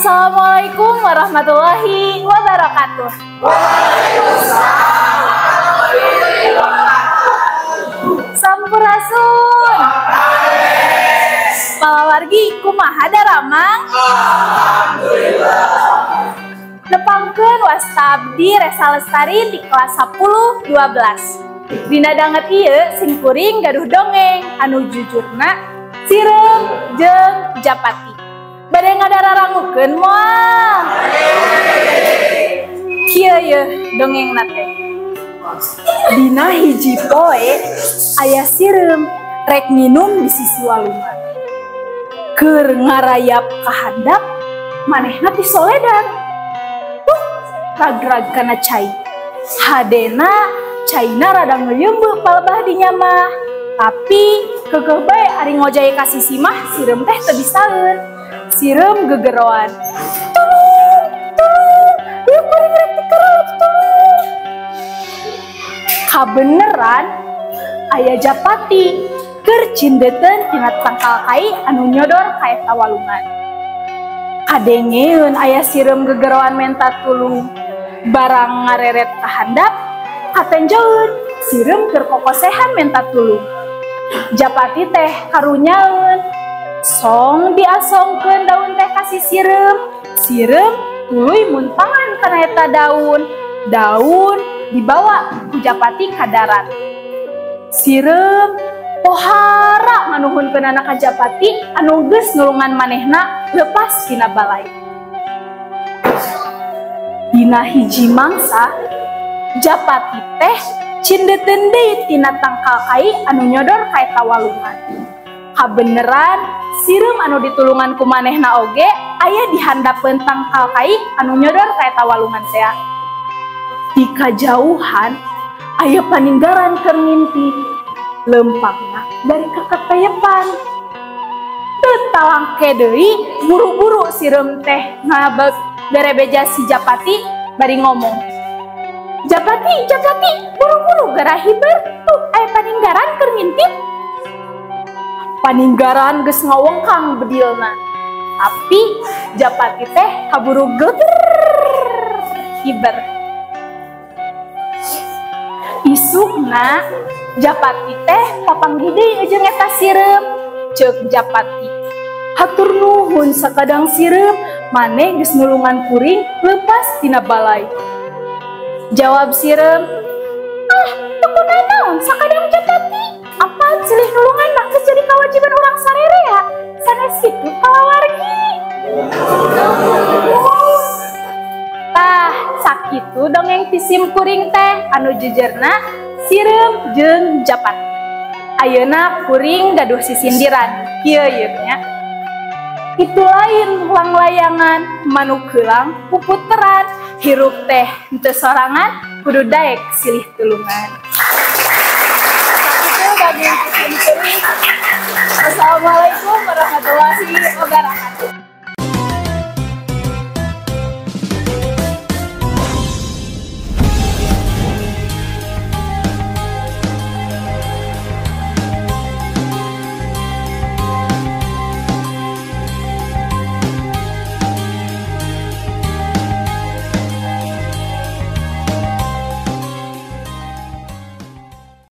Assalamualaikum warahmatullahi wabarakatuh. Waalaikumsalam warahmatullahi wabarakatuh. Sampurasun. Palawargi kumaha daramang? Alhamdulillah. Nepangkeun wasta abdi Resa Lestari di kelas 10 12. Dina danget ieu sing kuring gaduh dongeng anu jujurna Sireum jeung Japati. Bade ngadararanggukeun moal. Kieu yeuh dongengna teh. Dina hiji poe aya sireum rek minum di sisi walungan. Keur ngarayap ka handap manehna ti soledan. Ragrag kana cai. Hadena caina rada ngeuyeumbeuk palebah dinya mah. Tapi keukeuh bae ari ngojay ka sisi mah sireum teh teu bisaeun. Sireum gegeroan. Tolong, tolong, ieu kuring rek dikerep, tolong. Kabeneran aya Japati keur cindeuteun tina tangkal kai anu nyodor ka eta walungan. Kadengeun aya sireum gegeroan menta tulung. Barang ngareret ka handap, katenjoeun sireum keur kokosehan menta tulung. Japati teh karunyaeun, song diasongkeun daun teh ka si sireum. Sireum tuluy muntangan kana eta daun. Daun dibawa ku Japati ka darat. Sireum pohara nganuhunkeun anak ka Japati anu geus nulungan manehna leupas tina balai. Dina hiji mangsa Japati teh cindeuteun deui tina tangkal kai anu nyodor ka eta walungan. Kabeneran sireum anu ditulungan ku manehna oge aya di handapeun tangkal kai anu nyodor ka eta walungan teh. Di kajauhan aya paninggaran keur ngintip. Lempangna dari kakatayepan. Teu talangke deui buru-buru sireum teh ngaberebeja si Japati bari ngomong. Japati, Japati, buru-buru gara hiber. Tuh aya paninggaran keur ngintip. Paninggaran geus ngawengkang bedilna. Tapi Japati teh kaburu geger hiber. Isukna Japati teh papanggih deui jeung eta sireum. Ceuk Japati, hatur nuhun sakadang sireum, maneh geus nulungan kuring leupas tina balai. Jawab sireum, teu kunaon sakadang Japati. Apaan silih nulungan mah geus jadi kawajiban urang sarerea. Sanes kitu palawargi. Tah, sakitu dongeng ti sim kuring teh anu jujeurna sireum jeung Japati. Ayeuna kuring gaduh sisindiran kieu yeuk nya. Itu lain ulang layangan manuk heulang puputeran hirup teh henteu sorangan kudu daek silih tulungan. Sakitu bagi sim kuring. Wassalamualaikum warahmatullahi wabarakatuh.